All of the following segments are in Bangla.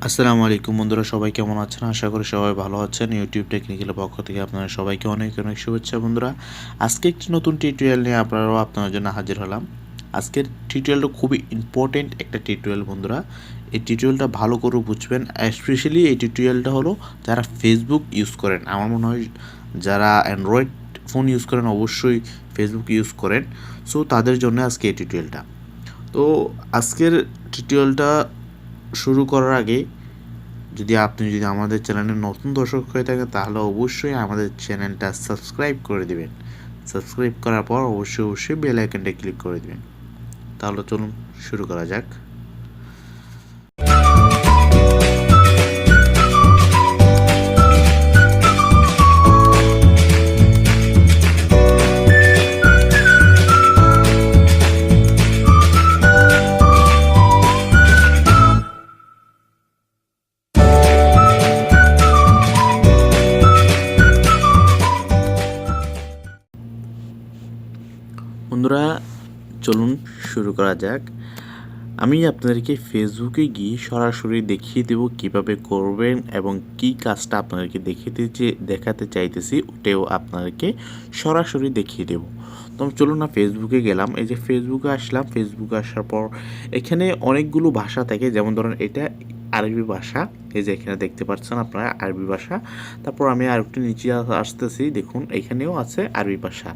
আসসালামু আলাইকুম বন্ধুরা, সবাই কেমন আছেন? আশা করি সবাই ভালো আছেন। ইউটিউব টেকনিক্যালের পক্ষ থেকে আপনারা সবাইকে অনেক অনেক শুভেচ্ছা বন্ধুরা। আজকে একটি নতুন টিউটোরিয়াল নিয়ে আপনাদের জন্য হাজির হলাম। আজকের টিউটোরিয়ালটা খুবই ইম্পর্টেন্ট একটা টিউটোরিয়াল বন্ধুরা। এই টিউটোরিয়ালটা ভালো করে বুঝবেন। স্পেশালি এই টিউটোরিয়ালটা হলো যারা ফেসবুক ইউজ করেন। আমার মনে হয় যারা অ্যান্ড্রয়েড ফোন ইউজ করেন অবশ্যই ফেসবুক ইউজ করেন। সো তাদের জন্য আজকে এই টিউটোরিয়ালটা। তো আজকের টিউটোরিয়ালটা শুরু করার আগে আপনি যদি আমাদের চ্যানেলে নতুন দর্শক হয়ে থাকেন তাহলে অবশ্যই আমাদের চ্যানেলটা সাবস্ক্রাইব করে দিবেন। সাবস্ক্রাইব করার পর অবশ্যই বেল আইকনটা ক্লিক করে দিবেন। তাহলে চলুন শুরু করা যাক। বন্ধুরা চলুন শুরু করা যাক। আমি আপনাদেরকে ফেসবুকে গিয়ে সরাসরি দেখিয়ে দেব কিভাবে করবেন এবং কি কাজটা আপনাদেরকে দেখাতে চাইতেছি ওটাও আপনাদেরকে সরাসরি দেখিয়ে দেব। তো চলুন না ফেসবুকে গেলাম। এই যে ফেসবুকে আসলাম। ফেসবুকে আসার পর এখানে অনেকগুলো ভাষা থাকে, যেমন ধরেন এটা আরবি ভাষা। এই যে এখানে দেখতে পাচ্ছেন আপনারা আরবি ভাষা। তারপর আমি আর একটু নিচে আসতেছি, দেখুন এখানেও আছে আরবি ভাষা।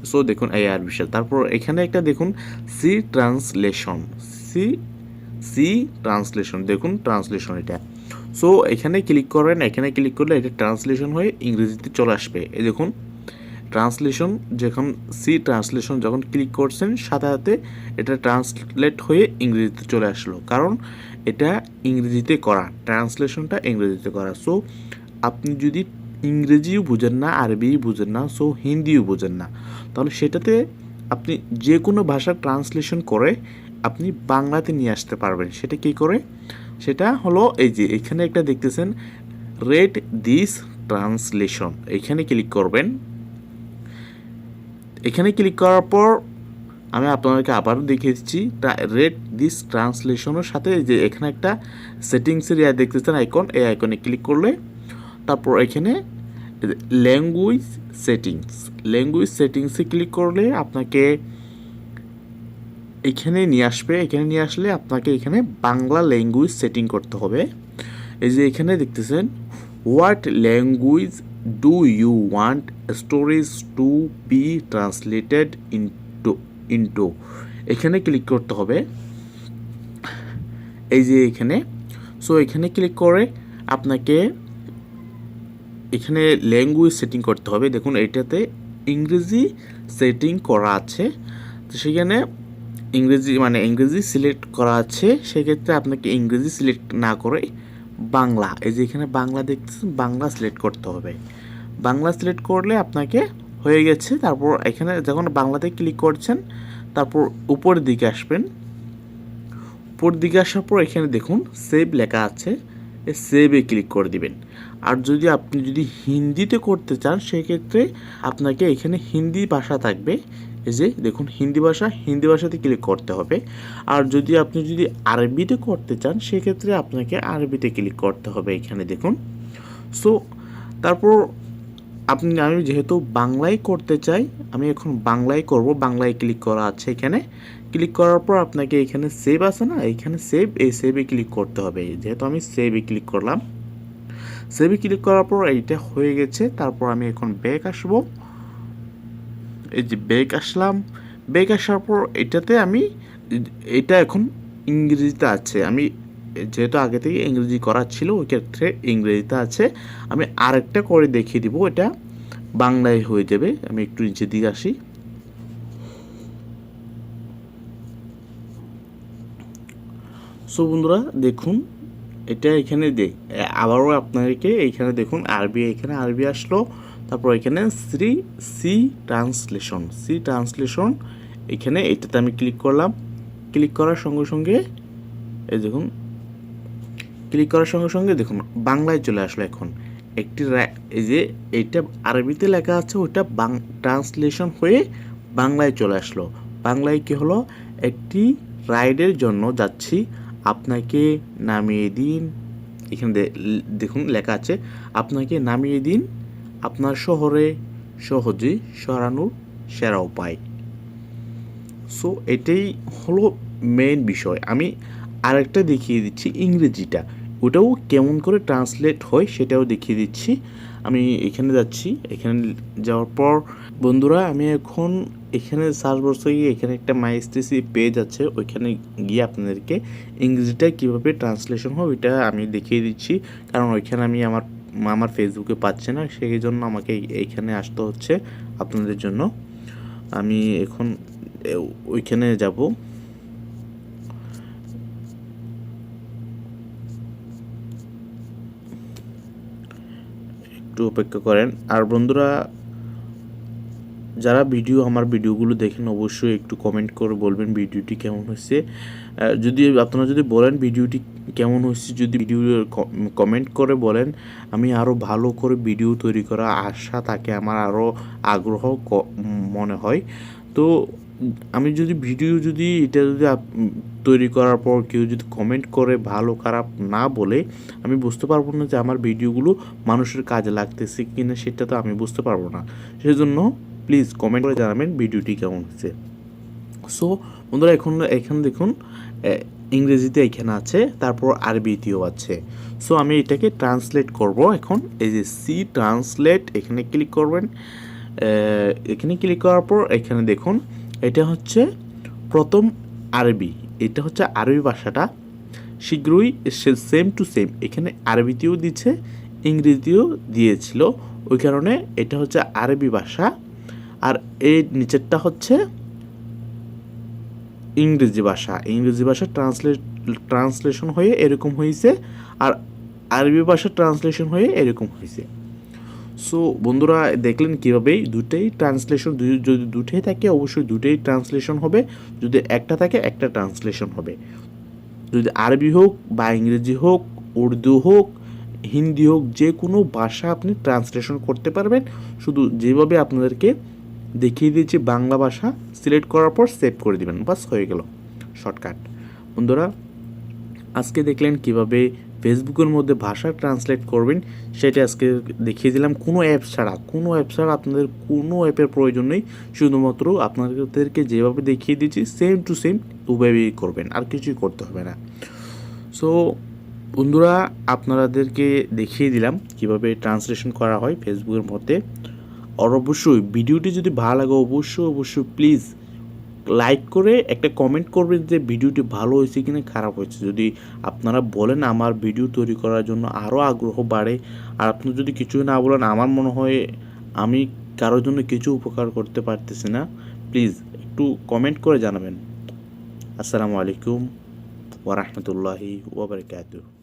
সো দেখুন এই আরবি ভাষা। তারপর এখানে একটা দেখুন সি ট্রান্সলেশন, সি ট্রান্সলেশন, দেখুন ট্রান্সলেশন এটা। সো এখানে ক্লিক করেন। এখানে ক্লিক করলে এটা ট্রান্সলেশন হয়ে ইংরেজিতে চলে আসবে। এই দেখুন ট্রান্সলেশন, যখন সি ট্রান্সলেশন যখন ক্লিক করছেন সাথে সাথে এটা ট্রান্সলেট হয়ে ইংরেজিতে চলে আসলো, কারণ এটা ইংরেজিতে করা, ট্রান্সলেশনটা ইংরেজিতে করা। সো আপনি যদি ইংরেজিও বুঝেন না, আরবিও বুঝেন না, সো হিন্দিও বুঝেন না, তাহলে সেটাতে আপনি যে কোনো ভাষা ট্রান্সলেশন করে আপনি বাংলাতে নিয়ে আসতে পারবেন। সেটা কী করে? সেটা হলো এই যে এখানে একটা দেখতেছেন রেড দিস ট্রান্সলেশন, এখানে ক্লিক করবেন। এখানে ক্লিক করার পর আমি আপনাদেরকে আবারও দেখিয়ে দিচ্ছি রেড দিস ট্রান্সলেশনের সাথে যে এখানে একটা সেটিংসের দেখতেছেন আইকন, এই আইকনে ক্লিক করলে তারপর এখানে ল্যাঙ্গুয়েজ সেটিংসে ক্লিক করলে আপনাকে এখানে নিয়ে আসবে। এখানে নিয়ে আসলে আপনাকে এখানে বাংলা ল্যাঙ্গুয়েজ সেটিং করতে হবে। এই যে এখানে দেখতেছেন what language do you want stories to be translated into, এখানে ক্লিক করতে হবে। এই যে এখানে, সো এখানে ক্লিক করে আপনাকে এখানে ল্যাঙ্গুয়েজ সেটিং করতে হবে। দেখুন এইটাতে ইংরেজি সেটিং করা আছে, তো সেখানে ইংরেজি সিলেক্ট করা আছে। সেক্ষেত্রে আপনাকে ইংরেজি সিলেক্ট না করে বাংলা, এই যে এখানে বাংলা দেখতেছেন, বাংলা সিলেক্ট করতে হবে। বাংলা সিলেক্ট করলে আপনাকে হয়ে গেছে। তারপর এখানে যখন বাংলাতে ক্লিক করছেন তারপর উপরের দিকে আসবেন। উপরের দিকে আসার পর এখানে দেখুন সেভ লেখা আছে, এই সেভে ক্লিক করে দিবেন। আর আপনি যদি হিন্দিতে করতে চান সেক্ষেত্রে আপনাকে এখানে হিন্দি ভাষা থাকবে। এই যে দেখুন হিন্দি ভাষাতে ক্লিক করতে হবে। আর আপনি আরবিতে করতে চান সেক্ষেত্রে আপনাকে আরবিতে ক্লিক করতে হবে। এখানে দেখুন। সো তারপর আমি যেহেতু বাংলায় করতে চাই, আমি এখন বাংলায় করব। বাংলায় ক্লিক করা আছে। এখানে ক্লিক করার পর আপনাকে এখানে সেভ আছে না, এখানে এই সেভে ক্লিক করতে হবে। যেহেতু আমি সেভে ক্লিক করলাম, সেভে ক্লিক করার পর এইটা হয়ে গেছে। তারপর আমি এখন ব্যাক আসব। এই যে ব্যাক আসলাম। ব্যাক আসার পর এটা এখন ইংরেজিতে আছে। আমি যেহেতু আগে থেকে ইংরেজি করা ছিল ওই ক্ষেত্রে ইংরেজিতে আছে। আমি আরেকটা করে দেখিয়ে দিব, এটা বাংলায় হয়ে যাবে। আমি একটু নিচে দিকে আসি। সো বন্ধুরা দেখুন এটা এখানে আবারও আপনাদেরকে এইখানে দেখুন এখানে আরবি আসলো। তারপর এখানে সি ট্রান্সলেশন এখানে এটাতে আমি ক্লিক করলাম। ক্লিক করার সঙ্গে সঙ্গে এই দেখুন দেখুন বাংলায় চলে আসলো। এখন এই যে এইটা আরবিতে লেখা আছে ওইটা ট্রান্সলেশন হয়ে বাংলায় চলে আসলো। বাংলায় কি হলো, একটি রাইডের জন্য যাচ্ছি, আপনাকে নামিয়ে দিন, এখানে দেখুন লেখা আছে, আপনাকে নামিয়ে দিন আপনার শহরে সহজেই সরানোর সেরা উপায়। সো এটাই হলো মেইন বিষয়। আমি আরেকটা দেখিয়ে দিচ্ছি ইংরেজিটা, ওটাও কেমন করে ট্রান্সলেট হয় সেটাও দেখিয়ে দিচ্ছি। আমি এখানে যাচ্ছি, এখানে যাওয়ার পর বন্ধুরা আমি এখন এখানে সার্চ বক্সে গিয়ে এখানে একটা মাইস্টেসি পেজ আছে, ওইখানে গিয়ে আপনাদেরকে ইংরেজিটা কীভাবে ট্রান্সলেশন হয় ওইটা আমি দেখিয়ে দিচ্ছি। কারণ ওইখানে আমি আমার ফেসবুকে পাচ্ছি না, সেই জন্য আমাকে এইখানে আসতে হচ্ছে আপনাদের জন্য। আমি এখন ওইখানে যাব। একটু অপেক্ষা করেন। আর বন্ধুরা যারা আমার ভিডিওগুলো দেখেন অবশ্যই একটু কমেন্ট করে বলবেন ভিডিওটি কেমন হয়েছে। যদি আপনারা যদি বলেন ভিডিওটি কেমন হয়েছে, যদি ভিডিও কমেন্ট করে বলেন, আমি আরও ভালো করে ভিডিও তৈরি করার আশা থাকে, আমার আরও আগ্রহ মনে হয়। তো আমি যদি এটা যদি তৈরি করার পর কেউ যদি কমেন্ট করে ভালো খারাপ না বলে, আমি বুঝতে পারবো না যে আমার ভিডিওগুলো মানুষের কাজে লাগতেছে কি না, সেটা তো আমি বুঝতে পারবো না। সেজন্য প্লিজ কমেন্ট করে জানাবেন ভিডিওটি কেমন হয়েছে। সো বন্ধুরা এখানে দেখুন ইংরেজিতে এখানে আছে, তারপর আরবিতেও আছে। সো আমি এটাকে ট্রান্সলেট করব এখন। এই যে সি ট্রান্সলেট, এখানে ক্লিক করবেন। এখানে ক্লিক করার পর এখানে দেখুন এটা হচ্ছে প্রথম আরবি, এটা হচ্ছে আরবি ভাষাটা। শীঘ্রই সেম টু সেম এখানে আরবিতেও দিচ্ছে, ইংরেজিতেও দিয়েছিল, ওই কারণে এটা হচ্ছে আরবি ভাষা। আর এই নিচেরটা হচ্ছে ইংরেজি ভাষা ট্রান্সলেশন হয়ে এরকম হয়েছে, আর আরবি ভাষা ট্রান্সলেশন হয়ে এরকম হয়েছে। সো বন্ধুরা দেখলেন কীভাবে দুটোই ট্রান্সলেশন, যদি দুটোই থাকে অবশ্যই দুটোই ট্রান্সলেশন হবে, যদি একটা থাকে একটা ট্রান্সলেশন হবে। যদি আরবি হোক বা ইংরেজি হোক, উর্দু হোক, হিন্দি হোক, যে কোনো ভাষা আপনি ট্রান্সলেশন করতে পারবেন। শুধু যেভাবে আপনাদেরকে দেখিয়ে দিয়েছি বাংলা ভাষা সিলেক্ট করার পর সেভ করে দিবেন, বাস হয়ে গেল শর্টকাট। বন্ধুরা আজকে দেখলেন কিভাবে ফেসবুকের মধ্যে ভাষা ট্রান্সলেট করবেন, সেটা আজকে দেখিয়ে দিলাম। কোনো অ্যাপ ছাড়া আপনাদের কোনো অ্যাপের প্রয়োজন নেই, শুধুমাত্র আপনাদেরকে যেভাবে দেখিয়ে দিয়েছি সেম টু সেম ওভাবেই করবেন, আর কিছুই করতে হবে না। সো বন্ধুরা আপনাদেরকে দেখিয়ে দিলাম কিভাবে ট্রান্সলেশন করা হয় ফেসবুকের মধ্যে। আর অবশ্যই ভিডিওটি যদি ভালো লাগে অবশ্যই প্লিজ লাইক করে একটা কমেন্ট করবেন যে ভিডিওটি ভালো হয়েছে কিনা খারাপ হয়েছে। যদি আপনারা বলেন আমার ভিডিও তৈরি করার জন্য আরও আগ্রহ বাড়ে। আর আপনি যদি কিছুই না বলেন, আমার মনে হয় আমি কারোর জন্য কিছু উপকার করতে পারতেছি না। প্লিজ একটু কমেন্ট করে জানাবেন। আসসালামু আলাইকুম ওয়া রাহমাতুল্লাহি ওয়া বারাকাতুহু।